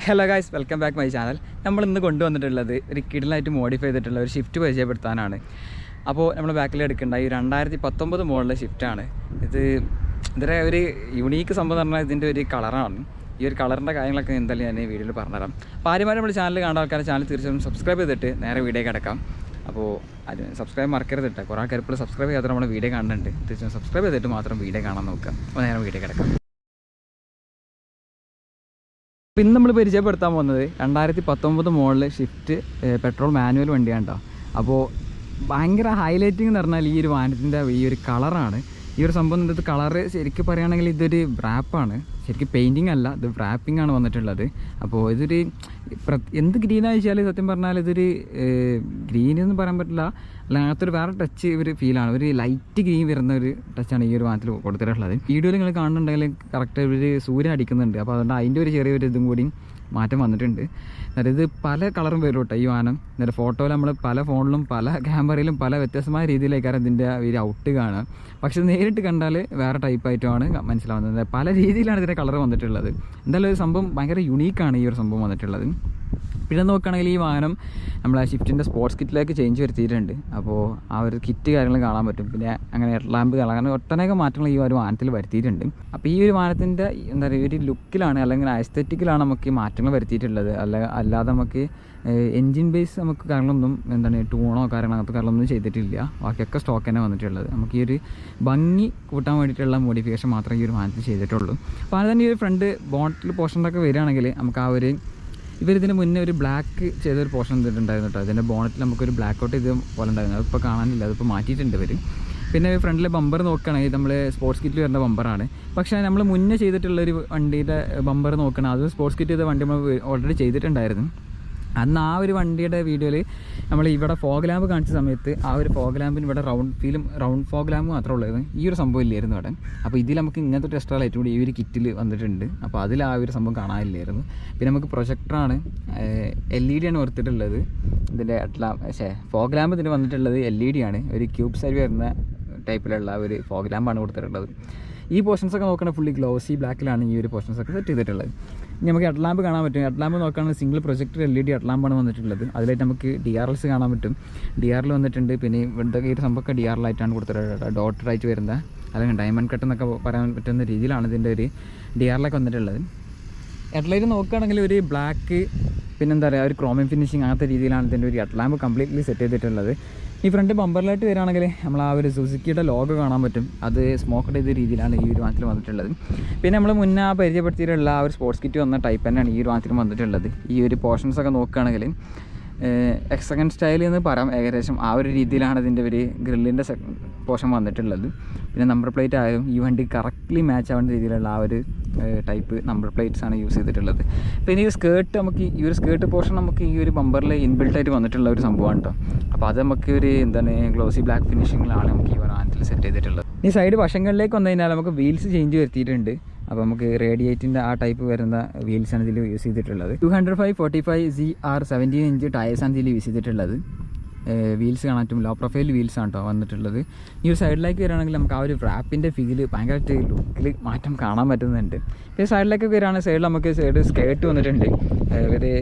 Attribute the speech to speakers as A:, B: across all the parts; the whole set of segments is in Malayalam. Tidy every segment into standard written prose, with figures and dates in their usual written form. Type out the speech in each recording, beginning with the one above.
A: Hello guys, welcome back my channel. നമ്മൾ ഇന്ന് കൊണ്ടുവന്നിട്ടുള്ളത് ഒരു കിഡിലായിട്ട് മോഡിഫൈ ചെയ്തിട്ടുള്ള ഒരു ഷിഫ്റ്റ് പരിചയപ്പെടുത്താനാണ്. അപ്പോൾ നമ്മൾ ബാക്കിൽ എടുക്കേണ്ട ഈ 2019 മോഡലിലെ ഷിഫ്റ്റാണ്. ഇതിൻ്റെ ഒരു യുണീക്ക് സംഭവം എന്ന് പറഞ്ഞാൽ ഇതിൻ്റെ ഒരു കളറാണ്. ഈ ഒരു കളറിൻ്റെ കാര്യങ്ങളൊക്കെ എന്തായാലും ഞാൻ ഈ വീഡിയോയിൽ പറഞ്ഞുതരാം. അപ്പോൾ ആദ്യമായി നമ്മൾ ചാനൽ കാണുന്ന ആൾക്കാരെ ചാനൽ തീർച്ചയായും സബ്സ്ക്രൈബ് ചെയ്തിട്ട് നേരെ വീഡിയോ കിടക്കാം. അപ്പോൾ അത് സബ്സ്ക്രൈബ് മറക്കരുത് കേട്ടോ. കുറേ ആൾക്കാർ ഇപ്പോൾ സബ്സ്ക്രൈബ് ചെയ്യാതെ നമ്മൾ വീഡിയോ കാണുന്നുണ്ട്. തീർച്ചയായും സബ്സ്ക്രൈബ് ചെയ്തിട്ട് മാത്രം വീഡിയോ കാണാൻ നോക്കുക. അപ്പോൾ നേരെ വീഡിയോ കിടക്കാം. അപ്പോൾ ഇന്ന് നമ്മൾ പരിചയപ്പെടുത്താൻ പോകുന്നത് 2019 മോഡൽ ഷിഫ്റ്റ് പെട്രോൾ മാനുവൽ വണ്ടിയാണ് കേട്ടോ. അപ്പോൾ ഭയങ്കര ഹൈലൈറ്റിംഗ് എന്ന് പറഞ്ഞാൽ ഈ ഒരു വാഹനത്തിൻ്റെ ഈ ഒരു കളറാണ്. ഈ ഒരു സംഭവം ഇത് കളറ് ശരിക്കും പറയുകയാണെങ്കിൽ ഇതൊരു റാപ്പാണ്, ശരിക്കും പെയിൻറ്റിങ് അല്ല, ഇത് റാപ്പിംഗ് ആണ് വന്നിട്ടുള്ളത്. അപ്പോൾ ഇതൊരു എന്ത് ഗ്രീനാണെന്ന് വെച്ചാൽ സത്യം പറഞ്ഞാൽ ഇതൊരു ഗ്രീൻ എന്ന് പറയാൻ പറ്റില്ല, അല്ല അങ്ങനത്തെ വേറെ ടച്ച് ഒരു ഫീലാണ്. ഒരു ലൈറ്റ് ഗ്രീൻ വരുന്ന ഒരു ടച്ചാണ് ഈ ഒരു വാഹനത്തിൽ കൊടുത്തിട്ടുള്ളത്. വീഡിയോയിൽ നിങ്ങൾ കാണുന്നുണ്ടെങ്കിൽ കറക്റ്റ് ഒരു സൂര്യൻ അടിക്കുന്നുണ്ട്. അപ്പോൾ അതുകൊണ്ട് അതിൻ്റെ ഒരു ചെറിയൊരു ഇതും കൂടി മാറ്റം വന്നിട്ടുണ്ട്. അതായത് ഇത് പല കളറും വരും കേട്ടോ ഈ വാഹനം. എന്നിട്ട് ഫോട്ടോയിൽ നമ്മൾ പല ഫോണിലും പല ക്യാമറയിലും പല വ്യത്യസ്തമായ രീതിയിലേക്കാണ് ഇതിൻ്റെ ഒരു ഔട്ട് കാണുക. പക്ഷെ നേരിട്ട് കണ്ടാൽ വേറെ ടൈപ്പായിട്ടുമാണ് മനസ്സിലാവുന്നത്. പല രീതിയിലാണ് ഇതിൻ്റെ കളർ വന്നിട്ടുള്ളത്. എന്തായാലും ഒരു സംഭവം ഭയങ്കര യുണീക്കാണ് ഈ ഒരു സംഭവം വന്നിട്ടുള്ളത്. പിന്നെ നോക്കുകയാണെങ്കിൽ ഈ വാഹനം നമ്മൾ ആ ഷിഫ്റ്റിൻ്റെ സ്പോർട്സ് കിറ്റിലേക്ക് ചേഞ്ച് വരുത്തിയിട്ടുണ്ട്. അപ്പോൾ ആ ഒരു കിറ്റ് കാര്യങ്ങൾ കാണാൻ പറ്റും. പിന്നെ അങ്ങനെ ലാമ്പ് കാണാൻ, അങ്ങനെ ഒട്ടനേകം മാറ്റങ്ങൾ ഈ ഒരു വാഹനത്തിൽ വരുത്തിയിട്ടുണ്ട്. അപ്പോൾ ഈ ഒരു വാഹനത്തിൻ്റെ എന്താ പറയുക ഒരു ലുക്കിലാണ് അല്ലെങ്കിൽ എസ്തെറ്റിക്കിലാണ് നമുക്ക് ഈ മാറ്റങ്ങൾ വരുത്തിയിട്ടുള്ളത്. അല്ലാതെ നമുക്ക് എൻജിൻ ബേസ് നമുക്ക് കാര്യങ്ങളൊന്നും എന്താണ് ടൂണോ കാര്യങ്ങളോ അങ്ങനത്തെ കാര്യങ്ങളൊന്നും ചെയ്തിട്ടില്ല. ബാക്കിയൊക്കെ സ്റ്റോക്ക് തന്നെ വന്നിട്ടുള്ളത്. നമുക്ക് ഈ ഒരു ഭംഗി കൂട്ടാൻ വേണ്ടിയിട്ടുള്ള മോഡിഫിക്കേഷൻ മാത്രമേ ഈ ഒരു വാഹനത്തിൽ ചെയ്തിട്ടുള്ളൂ. അപ്പോൾ അത് തന്നെ ഈ ഒരു ഫ്രണ്ട് ബോട്ടിൽ പോർഷനൊക്കെ വരികയാണെങ്കിൽ നമുക്ക് ആ ഒരു ഇവരിതിന് മുന്നേ ഒരു ബ്ലാക്ക് ചെയ്തൊരു പോർഷൻ ചെയ്തിട്ടുണ്ടായിരുന്നു കേട്ടോ. അതിൻ്റെ ബോണറ്റിൽ നമുക്കൊരു ബ്ലാക്ക് ഔട്ട് ചെയ്ത് പോലെ ഉണ്ടായിരുന്നു. അതിപ്പോൾ കാണാനില്ല, അതിപ്പോൾ മാറ്റിയിട്ടുണ്ട് ഇവർ. പിന്നെ ഫ്രണ്ടിലെ ബമ്പർ നോക്കുകയാണെങ്കിൽ നമ്മൾ സ്പോർട്സ് കിറ്റിൽ വരുന്ന ബമ്പറാണ്. പക്ഷേ നമ്മൾ മുന്നേ ചെയ്തിട്ടുള്ളൊരു വണ്ടിയുടെ ബമ്പർ നോക്കണം, അത് സ്പോർട്സ് കിറ്റ് ചെയ്ത വണ്ടി നമ്മൾ ഓൾറെഡി ചെയ്തിട്ടുണ്ടായിരുന്നു. അന്ന് ആ ഒരു വണ്ടിയുടെ വീഡിയോയിൽ നമ്മൾ ഇവിടെ ഫോഗ് ലാമ്പ് കാണിച്ച സമയത്ത് ആ ഒരു ഫോഗ് ലാമ്പിന് ഇവിടെ റൗണ്ട് ഫോഗ് ലാമ്പ് മാത്രമേ ഉള്ളായിരുന്നു. ഈ ഒരു സംഭവം ഇല്ലായിരുന്നു അവിടെ. അപ്പോൾ ഇതിൽ നമുക്ക് ഇങ്ങനത്തെ ഒരു എക്സ്ട്രാ ലൈറ്റ് കൂടി ഈ ഒരു കിറ്റിൽ വന്നിട്ടുണ്ട്. അപ്പോൾ അതിൽ ആ ഒരു സംഭവം കാണാനില്ലായിരുന്നു. പിന്നെ നമുക്ക് പ്രൊജക്ടറാണ്, LED ആണ് കൊടുത്തിട്ടുള്ളത്. ഇതിൻ്റെ ഫോഗ് ലാമ്പ് ഇതിന് വന്നിട്ടുള്ളത് LED ആണ്. ഒരു ക്യൂബ് സൈഡ് വരുന്ന ടൈപ്പിലുള്ള ഒരു ഫോഗ് ലാമ്പാണ് കൊടുത്തിട്ടുള്ളത്. ഈ പോർഷൻസൊക്കെ നോക്കുകയാണെങ്കിൽ ഫുള്ളി ഗ്ലോസി ബ്ലാക്കിലാണ് ഈ ഒരു പോർഷൻസൊക്കെ സെറ്റ് ചെയ്തിട്ടുള്ളത്. ഇനി നമുക്ക് ഹെഡ് ലാമ്പ് കാണാൻ പറ്റും. ഹെഡ് ലാമ്പ് നോക്കുകയാണെങ്കിൽ സിംഗിൾ പ്രൊജക്ടർ LED ഹെഡ് ലാമ്പാണ് വന്നിട്ടുള്ളത്. അതിലായിട്ട് നമുക്ക് DRLs കാണാൻ പറ്റും. DRL വന്നിട്ടുണ്ട്. പിന്നെ ഇവിടുത്തെ ഈ ഒരു സംഭവമൊക്കെ DRL-ആയിട്ടാണ് കൊടുത്തിട്ടുള്ളത്. ഡോട്ടറായിട്ട് വരുന്ന അല്ലെങ്കിൽ ഡയമണ്ട് കട്ട് എന്നൊക്കെ പറയാൻ പറ്റുന്ന രീതിയിലാണ് ഇതിൻ്റെ ഒരു DRL-ഒക്കെ വന്നിട്ടുള്ളത്. ഹെഡ്ലൈറ്റ് നോക്കുകയാണെങ്കിൽ ഒരു ബ്ലാക്ക് പിന്നെന്താ പറയുക ഒരു ക്രോമിയം ഫിനിഷിങ് അങ്ങനത്തെ രീതിയിലാണ് ഇതിൻ്റെ ഒരു ഹെഡ് ലാമ്പ് കംപ്ലീറ്റ്ലി സെറ്റ് ചെയ്തിട്ടുള്ളത്. ഈ ഫ്രണ്ട് ബമ്പറിലായിട്ട് വരികയാണെങ്കിൽ നമ്മൾ ആ ഒരു സുസുക്കിയുടെ ലോഗോ കാണാൻ പറ്റും. അത് സ്മോക്ക് ചെയ്ത രീതിയിലാണ് ഈ ഒരു വാഹനത്തിൽ വന്നിട്ടുള്ളത്. പിന്നെ നമ്മൾ മുന്നേ പരിചയപ്പെടുത്തിയിട്ടുള്ള ആ ഒരു സ്പോർട്സ് കിറ്റ് വന്ന ടൈപ്പ് തന്നെയാണ് ഈ ഒരു വാഹനത്തിൽ വന്നിട്ടുള്ളത്. ഈ ഒരു പോർഷൻസൊക്കെ നോക്കുകയാണെങ്കിൽ എക്സകൻ സ്റ്റൈൽ എന്ന് പറയാം. ഏകദേശം ആ ഒരു രീതിയിലാണ് ഇതിൻ്റെ ഒരു ഗ്രില്ലിൻ്റെ പോർഷൻ വന്നിട്ടുള്ളത്. പിന്നെ നമ്പർ പ്ലേറ്റ് ആയാലും ഈ വണ്ടി കറക്റ്റ്ലി മാച്ച് ആവുന്ന രീതിയിലുള്ള ആ ഒരു ടൈപ്പ് നമ്പർ പ്ലേറ്റ്സാണ് യൂസ് ചെയ്തിട്ടുള്ളത്. പിന്നെ ഈ സ്കേർട്ട് നമുക്ക് ഈ ഒരു സ്കേർട്ട് പോർഷൻ നമുക്ക് ഈ ഒരു ബമ്പറിൽ ഇൻബിൽട്ടായിട്ട് വന്നിട്ടുള്ള ഒരു സംഭവമാണ് കേട്ടോ. അപ്പോൾ അത് നമുക്ക് ഒരു എന്താണ് ഗ്ലോസി ബ്ലാക്ക് ഫിനിഷിങ്ങിലാണ് നമുക്ക് ഈ വാഹനത്തിൽ സെറ്റ് ചെയ്തിട്ടുള്ളത്. ഈ സൈഡ് വശങ്ങളിലേക്ക് വന്നു കഴിഞ്ഞാൽ നമുക്ക് വീൽസ് ചേഞ്ച് വരുത്തിയിട്ടുണ്ട്. അപ്പോൾ നമുക്ക് റേഡിയേറ്റിൻ്റെ ആ ടൈപ്പ് വരുന്ന വീൽസാണ് ഇതിൽ യൂസ് ചെയ്തിട്ടുള്ളത്. 205/45 ZR 17 ഇഞ്ച് ടയേഴ്സാണ് ഇതിൽ യൂസ് ചെയ്തിട്ടുള്ളത്. വീൽസ് കാണാൻ പറ്റും. ലോ പ്രൊഫൈൽ വീൽസാണ് കേട്ടോ വന്നിട്ടുള്ളത്. ഈ ഒരു സൈഡിലേക്ക് വരികയാണെങ്കിൽ നമുക്ക് ആ ഒരു റാപ്പിൻ്റെ ഫീല് ഭയങ്കരമായിട്ട് ലുക്കിൽ മാറ്റം കാണാൻ പറ്റുന്നുണ്ട്. പിന്നെ സൈഡിലേക്ക് വരികയാണെങ്കിൽ സൈഡിൽ നമുക്ക് സ്കേർട്ട് വന്നിട്ടുണ്ട്.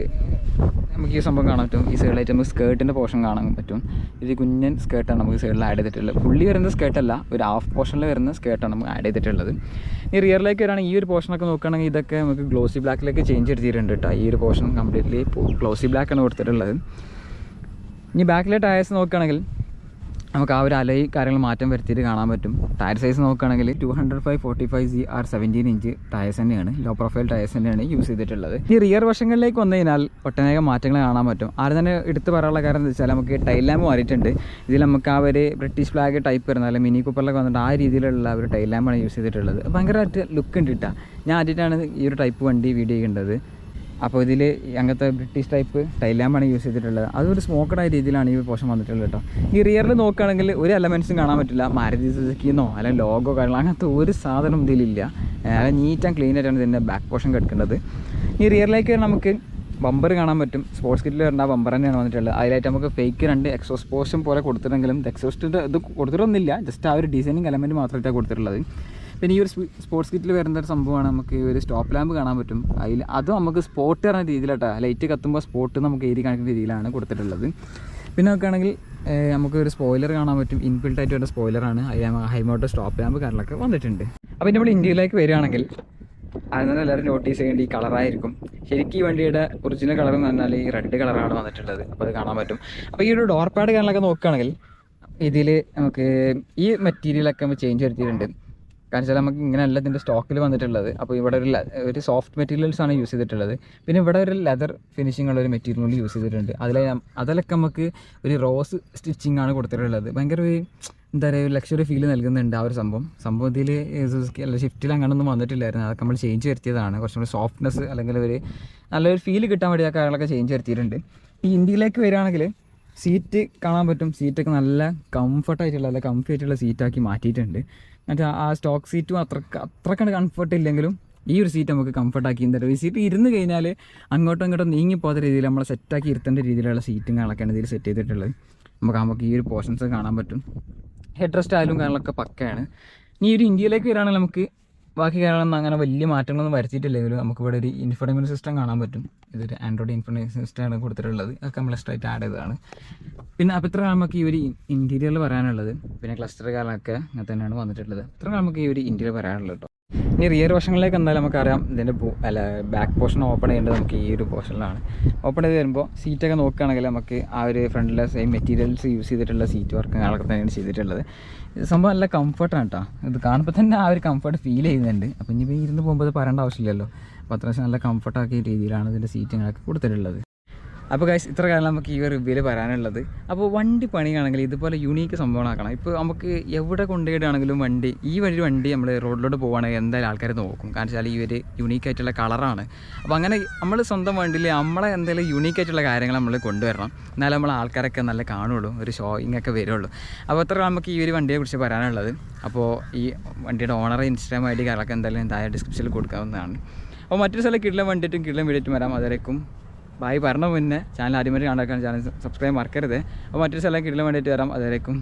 A: നമുക്ക് ഈ സംഭവം കാണാൻ പറ്റും. ഈ സൈഡിലായിട്ട് നമുക്ക് സ്കേർട്ടിൻ്റെ പോർഷൻ കാണാൻ പറ്റും. ഇത് കുഞ്ഞൻ സ്കേർട്ടാണ് നമുക്ക് സൈഡിൽ ആഡ് ചെയ്തിട്ടുള്ളത്. ഫുള്ളി വരുന്ന സ്കേർട്ടല്ല, ഒരു ഹാഫ് പോർഷനിൽ വരുന്ന സ്കേർട്ടാണ് നമുക്ക് ആഡ് ചെയ്തിട്ടുള്ളത്. ഈ റിയറിലേക്ക് വരികയാണെങ്കിൽ ഈ ഒരു പോർഷനൊക്കെ നോക്കുകയാണെങ്കിൽ ഇതൊക്കെ നമുക്ക് ഗ്ലോസി ബ്ലാക്കിലേക്ക് ചേഞ്ച് എടുത്തിട്ടുണ്ട് കേട്ടോ. ഈ ഒരു പോർഷൻ കംപ്ലീറ്റ്ലി ഗ്ലോസി ബ്ലാക്കാണ് കൊടുത്തിട്ടുള്ളത്. ഇനി ബാക്കിലെ ടയേഴ്സ് നോക്കുകയാണെങ്കിൽ നമുക്ക് ആ ഒരു അലയി കാര്യങ്ങൾ മാറ്റം വരുത്തിയിട്ട് കാണാൻ പറ്റും. ടയർ സൈസ് നോക്കുകയാണെങ്കിൽ 205/45 ZR 17 ഇഞ്ച് ടയേഴ്സ് തന്നെയാണ്, ലോ പ്രൊഫൈൽ ടയേഴ്സ് തന്നെയാണ് യൂസ് ചെയ്തിട്ടുള്ളത്. ഈ റിയർ വശങ്ങളിലേക്ക് വന്നു കഴിഞ്ഞാൽ ഒട്ടനേകം മാറ്റങ്ങൾ കാണാൻ പറ്റും. ആദ്യം തന്നെ എടുത്ത് പറയാനുള്ള കാരണം എന്താ വെച്ചാൽ നമുക്ക് ടൈൽ ലാമ്പ് മാറിയിട്ടുണ്ട്. ഇതിൽ നമുക്ക് ആ ഒരു ബ്രിട്ടീഷ് ഫ്ലാഗ് ടൈപ്പ് വരുന്ന അല്ലെങ്കിൽ മിനി കൂപ്പറിലൊക്കെ വന്നിട്ട് ആ രീതിയിലുള്ള ഒരു ടൈൽ ലാമ്പാണ് യൂസ് ചെയ്തിട്ടുള്ളത്. ഭയങ്കരമായിട്ട് ലുക്ക് ഉണ്ട് കേട്ടോ. ഞാൻ ആദ്യമായിട്ടാണ് ഈ ഒരു ടൈപ്പ് വണ്ടി വീഡിയോ ചെയ്യേണ്ടത്. അപ്പോൾ ഇതിൽ അങ്ങനത്തെ ബ്രിട്ടീഷ് ടൈപ്പ് ടൈൽ ലാമ്പാണ് യൂസ് ചെയ്തിട്ടുള്ളത്. അതൊരു സ്മോക്കഡായ രീതിയിലാണ് ഈ പോർഷൻ വന്നിട്ടുള്ളത് കേട്ടോ. ഈ റിയറിൽ നോക്കുകയാണെങ്കിൽ ഒരു എലമെൻറ്റ്സും കാണാൻ പറ്റില്ല. മാരുതി സുസുക്കിന്നോ അല്ലെങ്കിൽ ലോഗോ കാര്യങ്ങളോ അങ്ങനത്തെ ഒരു സാധനം ഇതിലില്ല. നല്ല നീറ്റ് ആൻഡ് ക്ലീൻ ആയിട്ടാണ് ഇതിൻ്റെ ബാക്ക് പോർഷൻ കിടക്കേണ്ടത്. ഈ റിയറിലേക്ക് നമുക്ക് ബമ്പർ കാണാൻ പറ്റും. സ്പോർട്സ് കിറ്റിൽ വരുന്ന ബമ്പർ തന്നെയാണ് വന്നിട്ടുള്ളത്. അതിലായിട്ട് നമുക്ക് ഫേക്ക് 2 എക്സോസ്റ്റ് പോർഷൻ പോലെ കൊടുത്തിട്ടുണ്ടെങ്കിലും എക്സോസ്റ്റിൻ്റെ ഇത് കൊടുത്തിട്ടൊന്നുമില്ല, ജസ്റ്റ് ആ ഒരു ഡിസൈനിങ് എലമെൻറ്റ് മാത്രമായിട്ടാണ് കൊടുത്തിട്ടുള്ളത്. പിന്നെ ഈ ഒരു സ്പോർട്സ് കിറ്റിൽ വരുന്ന ഒരു സംഭവമാണ് നമുക്ക് ഈ ഒരു സ്റ്റോപ്പ് ലാമ്പ് കാണാൻ പറ്റും. അതും നമുക്ക് സ്പോട്ട് പറഞ്ഞ രീതിയിലാട്ടോ, ലൈറ്റ് കത്തുമ്പോൾ സ്പോട്ട് നമുക്ക് എഴുതി കാണിക്കുന്ന രീതിയിലാണ് കൊടുത്തിട്ടുള്ളത്. പിന്നെ നോക്കുകയാണെങ്കിൽ നമുക്ക് ഒരു സ്പോയിലർ കാണാൻ പറ്റും. ഇൻബിൽട്ട് ആയിട്ട് വരുന്ന സ്പോയിലറാണ്. ഹൈമോട്ടോ സ്റ്റോപ്പ് ലാമ്പ് കാര്യങ്ങളൊക്കെ വന്നിട്ടുണ്ട്. അപ്പോൾ നമ്മൾ ഇന്ത്യയിലേക്ക് വരികയാണെങ്കിൽ അതിന് എല്ലാവരും നോട്ടീസ് ചെയ്യേണ്ട ഈ കളറായിരിക്കും. ശരിക്കും ഈ വണ്ടിയുടെ ഒറിജിനൽ കളർ എന്ന് പറഞ്ഞാൽ ഈ റെഡ് കളറാണ് വന്നിട്ടുള്ളത്. അപ്പോൾ അത് കാണാൻ പറ്റും. അപ്പോൾ ഈ ഒരു ഡോർ പാഡ് കാര്യങ്ങളൊക്കെ നോക്കുകയാണെങ്കിൽ ഇതിൽ നമുക്ക് ഈ മെറ്റീരിയലൊക്കെ നമ്മൾ ചേഞ്ച് വരുത്തിയിട്ടുണ്ട്. കാരണം വെച്ചാൽ നമുക്ക് ഇങ്ങനെയല്ല ഇതിൻ്റെ സ്റ്റോക്കിൽ വന്നിട്ടുള്ളത്. അപ്പോൾ ഇവിടെ ഒരു സോഫ്റ്റ് മെറ്റീരിയൽസാണ് യൂസ് ചെയ്തിട്ടുള്ളത്. പിന്നെ ഇവിടെ ഒരു ലെതർ ഫിനിഷിംഗ് ഉള്ള ഒരു മെറ്റീരിയൽ കൂടി യൂസ് ചെയ്തിട്ടുണ്ട്. അതിലൊക്കെ നമുക്ക് ഒരു റോസ് സ്റ്റിച്ചിങ് ആണ് കൊടുത്തിട്ടുള്ളത്. ഭയങ്കര ഒരു എന്താ പറയുക, ഒരു ലക്ഷറി ഫീൽ നൽകുന്നുണ്ട് ആ ഒരു സംഭവം. ഇതിൽ ഷിഫ്റ്റിൽ അങ്ങനെയൊന്നും വന്നിട്ടില്ലായിരുന്നു. അതൊക്കെ നമ്മൾ ചേഞ്ച് വരുത്തിയതാണ്. കുറച്ചും കൂടി സോഫ്റ്റ്നെസ് അല്ലെങ്കിൽ ഒരു നല്ലൊരു ഫീൽ കിട്ടാൻ വേണ്ടി ആ കാര്യങ്ങളൊക്കെ ചേഞ്ച് വരുത്തിയിട്ടുണ്ട്. ഈ ഇന്ത്യയിലേക്ക് വരികയാണെങ്കിൽ സീറ്റ് കാണാൻ പറ്റും. സീറ്റൊക്കെ നല്ല കംഫർട്ടായിട്ടുള്ള നല്ല കംഫി ആയിട്ടുള്ള സീറ്റാക്കി മാറ്റിയിട്ടുണ്ട്. എന്നിട്ട് ആ സ്റ്റോക്ക് സീറ്റും അത്രക്കണ്ട് കംഫർട്ട് ഇല്ലെങ്കിലും ഈ ഒരു സീറ്റ് നമുക്ക് കംഫർട്ടാക്കി തരും. ഈ സീറ്റ് ഇരുന്ന് കഴിഞ്ഞാൽ അങ്ങോട്ടും ഇങ്ങോട്ടും നീങ്ങിപ്പോകുന്ന രീതിയിൽ നമ്മളെ സെറ്റാക്കി ഇരുത്തേണ്ട രീതിയിലുള്ള സീറ്റും കാര്യങ്ങളൊക്കെയാണ് ഇതിൽ സെറ്റ് ചെയ്തിട്ടുള്ളത്. നമുക്ക് ഈ ഒരു പോർഷൻസ് കാണാൻ പറ്റും. ഹെഡ് റെസ്റ്റ് ആയാലും കാര്യങ്ങളൊക്കെ പക്കയാണ്. ഇനി ഒരു ഇന്ത്യയിലേക്ക് വരികയാണെങ്കിൽ നമുക്ക് ബാക്കി കാര്യങ്ങളൊന്നും അങ്ങനെ വലിയ മാറ്റങ്ങളൊന്നും വരുത്തിയിട്ടില്ലെങ്കിലും നമുക്കിവിടെ ഒരു ഇൻഫർടൈൻമെൻറ്റ് സിസ്റ്റം കാണാൻ പറ്റും. ഇതൊരു ആൻഡ്രോയിഡ് ഇൻഫർടൈൻമെൻറ്റ് സിസ്റ്റമാണ് കൊടുത്തിട്ടുള്ളത്. അതൊക്കെ നമ്മൾ സ്ട്രൈറ്റ് ആഡ് ചെയ്തതാണ്. പിന്നെ അപ്പോൾ ഇത്ര നമുക്ക് ഈ ഒരു ഇൻറ്റീരിയറിൽ പറയാനുള്ളത്. പിന്നെ ക്ലസ്റ്റർ കാര്യങ്ങളൊക്കെ അങ്ങനെ തന്നെയാണ് വന്നിട്ടുള്ളത്. ഇത്ര നമുക്ക് ഈ ഒരു ഇൻറ്റീരിയർ പറയാനുള്ളത് കേട്ടോ. ഇനി റിയർ വശങ്ങളിലേക്ക് എന്തായാലും നമുക്കറിയാം ഇതിൻ്റെ ബാക്ക് പോർഷൻ ഓപ്പൺ ചെയ്യേണ്ടത് നമുക്ക് ഈ ഒരു പോർഷനിലാണ്. ഓപ്പൺ ചെയ്ത് വരുമ്പോൾ സീറ്റൊക്കെ നോക്കുകയാണെങ്കിൽ നമുക്ക് ആ ഒരു ഫ്രണ്ടിലെ സെയിം മെറ്റീരിയൽസ് യൂസ് ചെയ്തിട്ടുള്ള സീറ്റ് വർക്ക് കാര്യങ്ങളൊക്കെ തന്നെയാണ് ചെയ്തിട്ടുള്ളത്. സംഭവം നല്ല കംഫർട്ടാണ് കേട്ടോ. ഇത് കാണുമ്പോൾ തന്നെ ആ ഒരു കംഫർട്ട് ഫീൽ ചെയ്യുന്നുണ്ട്. അപ്പോൾ ഇനി ഇരുന്ന് പോകുമ്പോൾ അത് പറയേണ്ട ആവശ്യമില്ലല്ലോ. അപ്പോൾ അത്യാവശ്യം നല്ല കംഫർട്ടാക്കിയ രീതിയിലാണ് ഇതിൻ്റെ സീറ്റുകളൊക്കെ കൊടുത്തിട്ടുള്ളത്. അപ്പോൾ ഗൈസ് ഇത്ര കാലം നമുക്ക് ഈ ഒരു റിവ്യൂവിൽ പറയാനുള്ളത്. അപ്പോൾ വണ്ടി പണിയാണെങ്കിൽ ഇതുപോലെ യൂണീക്ക് സംഭവങ്ങളാക്കണം. ഇപ്പോൾ നമുക്ക് എവിടെ കൊണ്ടുപോയിട്ടാണെങ്കിലും ഈ വണ്ടി നമ്മൾ റോഡിലോട്ട് പോകുകയാണെങ്കിൽ എന്തായാലും ആൾക്കാർ നോക്കും. കാരണം വെച്ചാൽ ഈ ഒരു യൂണീക്കായിട്ടുള്ള കളറാണ്. അപ്പോൾ അങ്ങനെ നമ്മൾ സ്വന്തം വണ്ടിയിൽ നമ്മളെ എന്തെങ്കിലും യൂണീക്കായിട്ടുള്ള കാര്യങ്ങൾ നമ്മൾ കൊണ്ടുവരണം. എന്നാലും നമ്മൾ ആൾക്കാരൊക്കെ നല്ല കാണുള്ളൂ, ഒരു ഷോയിങ് ഒക്കെ വരുള്ളൂ. അപ്പോൾ അത്ര നമുക്ക് ഈ ഒരു വണ്ടിയെക്കുറിച്ച് പറയാനുള്ളത്. അപ്പോൾ ഈ വണ്ടിയുടെ ഓണർ ഇൻസ്റ്റാഗ്രാം ഐ ഡി കാര്യങ്ങളൊക്കെ എന്തായാലും താഴെ ഡിസ്ക്രിപ്ഷനിൽ കൊടുക്കാവുന്നതാണ്. അപ്പോൾ മറ്റൊരു സ്ഥലം കിടിലം വണ്ടിയിട്ടും കിടിലം വീഡിയോറ്റും വരാം. അതുവരേക്കും ബായ്. പറഞ്ഞ മുന്നേ ചാനൽ ആദ്യമായിട്ട് കാണാൻ ചാനൽ സബ്സ്ക്രൈബ് മറക്കരുത്. അപ്പോൾ മറ്റൊരു സ്ഥലം കിടിലം വേണ്ടിയിട്ട് വരാം. അതുവരേക്കും